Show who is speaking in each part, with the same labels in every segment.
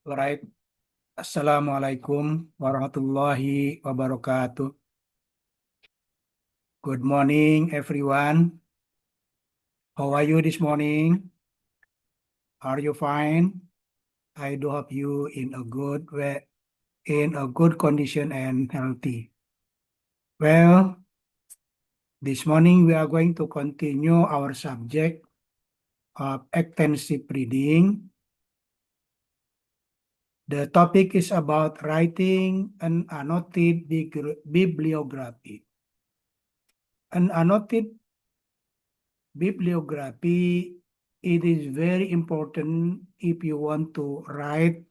Speaker 1: Alright. Assalamualaikum warahmatullahi wabarakatuh. Good morning, everyone. How are you this morning? Are you fine? I do hope you in a good way, in a good condition and healthy. Well, this morning we are going to continue our subject of extensive reading. The topic is about writing an annotated bibliography. An annotated bibliography, it is very important if you want to write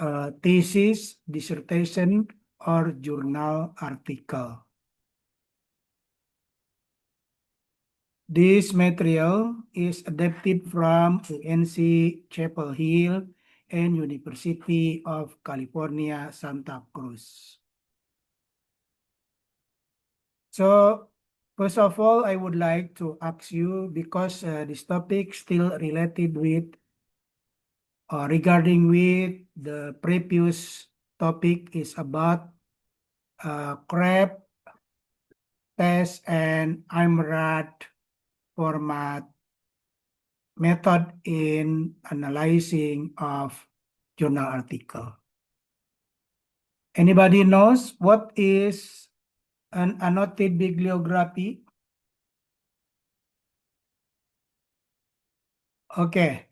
Speaker 1: a thesis, dissertation, or journal article. This material is adapted from UNC Chapel Hill and University of California, Santa Cruz. So, first of all, I would like to ask you, because this topic still related with regarding with the previous topic is about CREP, test, and IMRAD format method in analyzing of journal article. Anybody knows what is an annotated bibliography? Okay.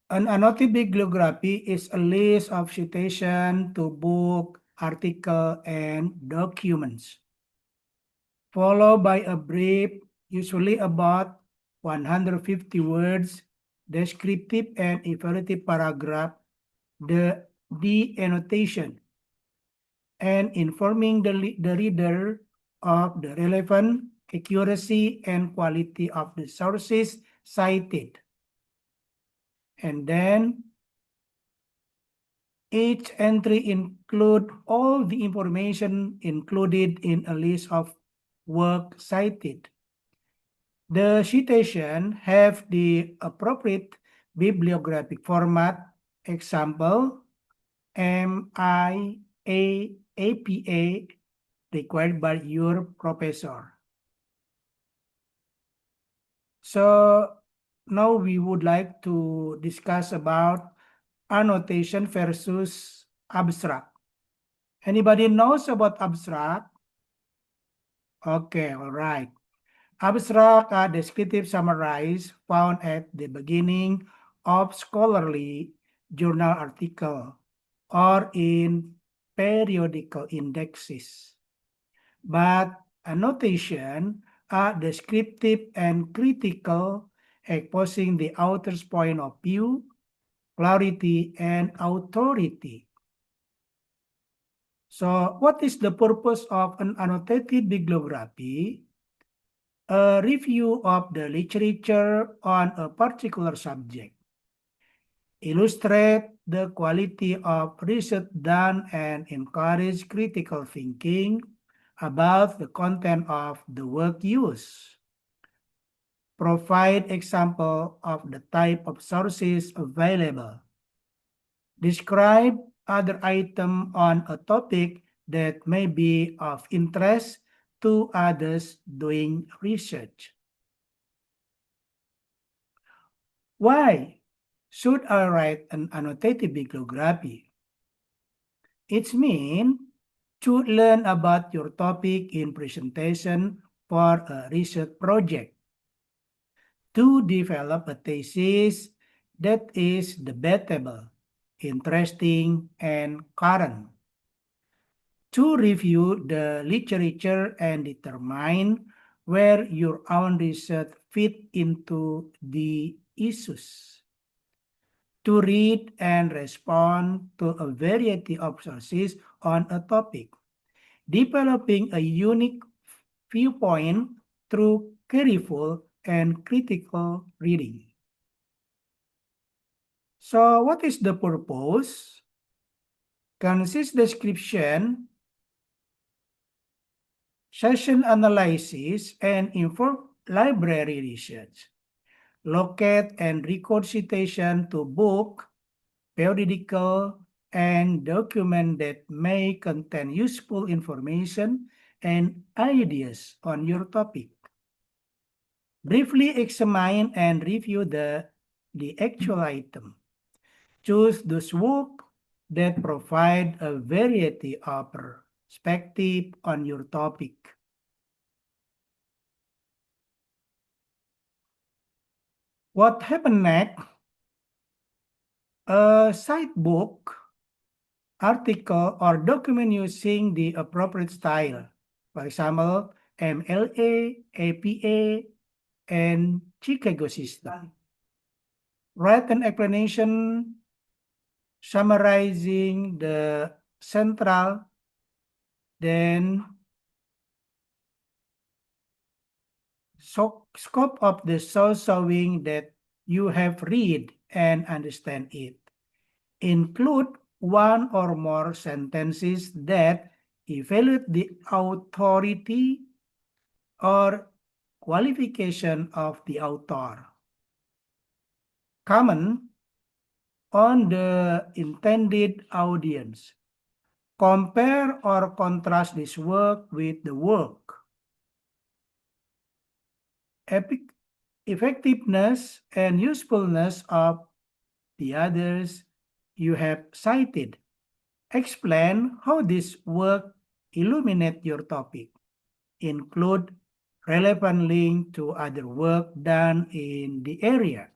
Speaker 1: An annotated bibliography is a list of citation to book, article, and documents, followed by a brief, usually about 150 words, descriptive and evaluative paragraph, the annotation, and informing the reader of the relevant accuracy and quality of the sources cited. And then each entry include all the information included in a list of work cited. The citation have the appropriate bibliographic format, example, APA, required by your professor. So now we would like to discuss about annotation versus abstract. Anybody knows about abstract? Okay, all right. Abstract are descriptive summaries found at the beginning of scholarly journal article or in periodical indexes. But annotation are descriptive and critical, exposing the author's point of view, clarity, and authority. So what is the purpose of an annotated bibliography? A review of the literature on a particular subject, illustrate the quality of research done, and encourage critical thinking about the content of the work used. Provide example of the type of sources available. Describe other item on a topic that may be of interest to others doing research. Why should I write an annotated bibliography? It means to learn about your topic in presentation for a research project, to develop a thesis that is debatable, interesting, and current, to review the literature and determine where your own research fit into the issues, to read and respond to a variety of sources on a topic, developing a unique viewpoint through careful and critical reading. So what is the purpose? Concise description, session analysis, and informed library research. locate and record citation to book, periodical, and document that may contain useful information and ideas on your topic. Briefly examine and review the actual item. Choose those work that provide a variety of perspective on your topic. What happened next? A cite book, article, or document using the appropriate style. For example, MLA, APA, and Chicago system. Write an explanation summarizing the central, then scope of the source showing that you have read and understand it. Include one or more sentences that evaluate the authority or qualification of the author. Comment on the intended audience. Compare or contrast this work with the work. Effectiveness and usefulness of the others you have cited. Explain how this work illuminate your topic. Include relevant link to other work done in the area.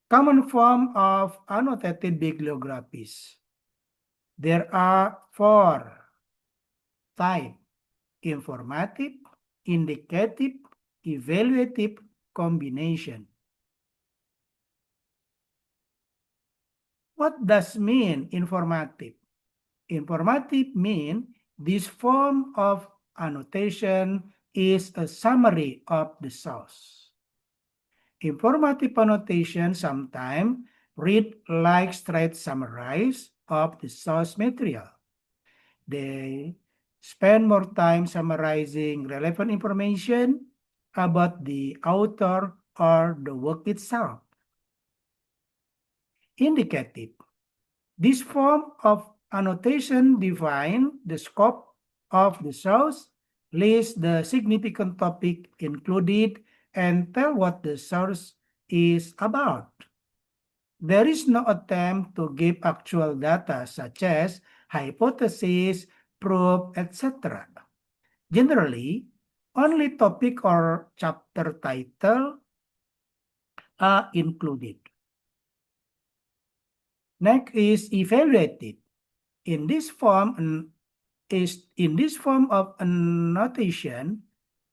Speaker 1: Common form of annotated bibliographies. There are 4 types: informative, indicative, evaluative, combination. What does mean informative? Informative means this form of annotation is a summary of the source. Informative annotation sometimes read like straight summarize of the source material. They spend more time summarizing relevant information about the author or the work itself. Indicative. This form of annotation defines the scope of the source, lists the significant topic included, and tell what the source is about. There is no attempt to give actual data such as hypothesis, proof, etc. Generally, only topic or chapter title are included. Next is evaluated. In this form of annotation,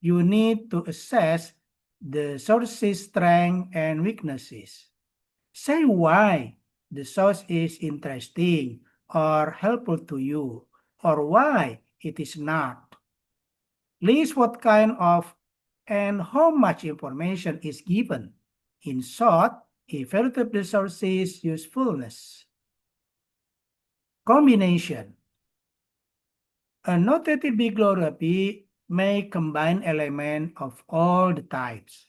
Speaker 1: you need to assess the source's strengths and weaknesses. Say why the source is interesting or helpful to you, or why it is not. List what kind of and how much information is given. In short, evaluate the source's usefulness. Combination. Annotated bibliography may combine elements of all the types.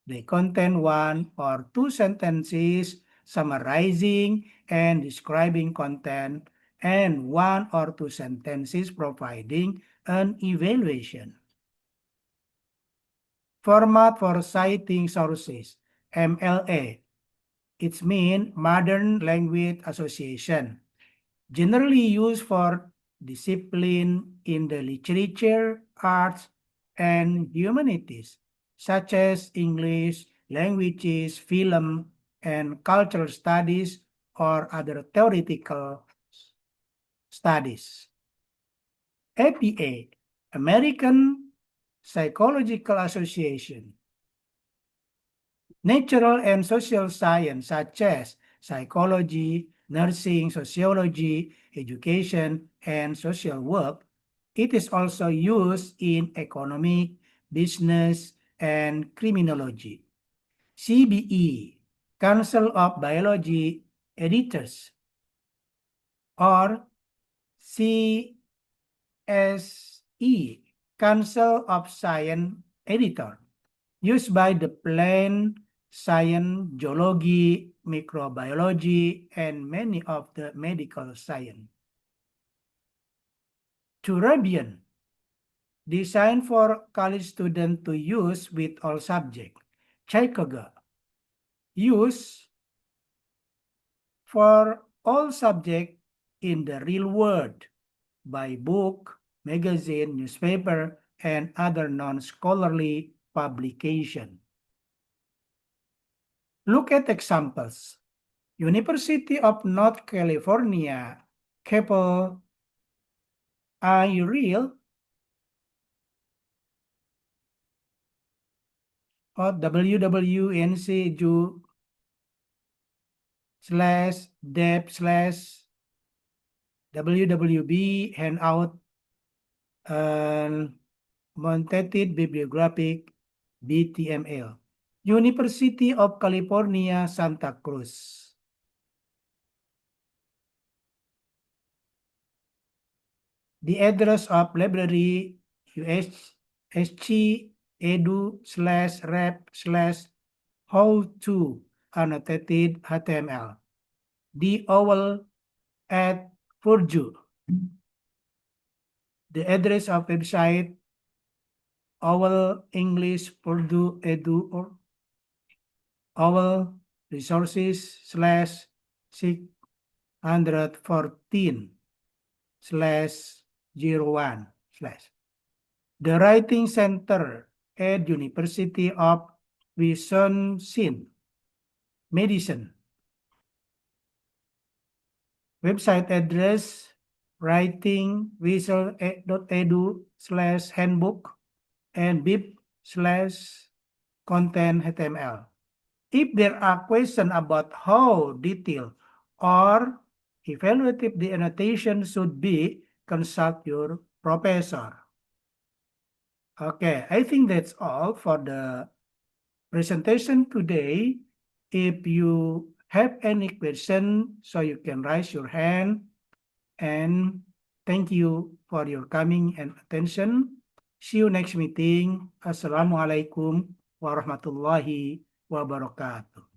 Speaker 1: They contain 1 or 2 sentences summarizing and describing content, and 1 or 2 sentences providing an evaluation. Format for citing sources, MLA. It means Modern Language Association. Generally used for discipline in the literature, arts, and humanities, such as English, languages, film, and cultural studies, or other theoretical studies. APA, American Psychological Association. Natural and social science, such as psychology, nursing, sociology, education, and social work. It is also used in economic, business, and criminology. CBE, Council of Biology Editors, or CSE, Council of Science Editor. used by the plant science, geology, microbiology, and many of the medical science. Turabian, designed for college students to use with all subjects. Chicago, used for all subjects in the real world by book, magazine, newspaper, and other non-scholarly publication. Look at examples. University of North California, Chapel Real, or www.NCU/dev/WWB handout and Montetit Bibliographic BTML. University of California, Santa Cruz. The address of library USC.edu/rep/how-to annotated HTML. The OWL at Purdue. The address of website OWL English Purdue Edu or OWL resources/614/01/ The Writing Center at University of Wisconsin, Madison. Website address writingvisual.edu/handbook and bib/content HTML. If there are questions about how detailed or evaluative the annotation should be, consult your professor. Okay, I think that's all for the presentation today. If you have any question, so you can raise your hand. And thank you for your coming and attention. See you next meeting. Assalamualaikum warahmatullahi wabarakatuh.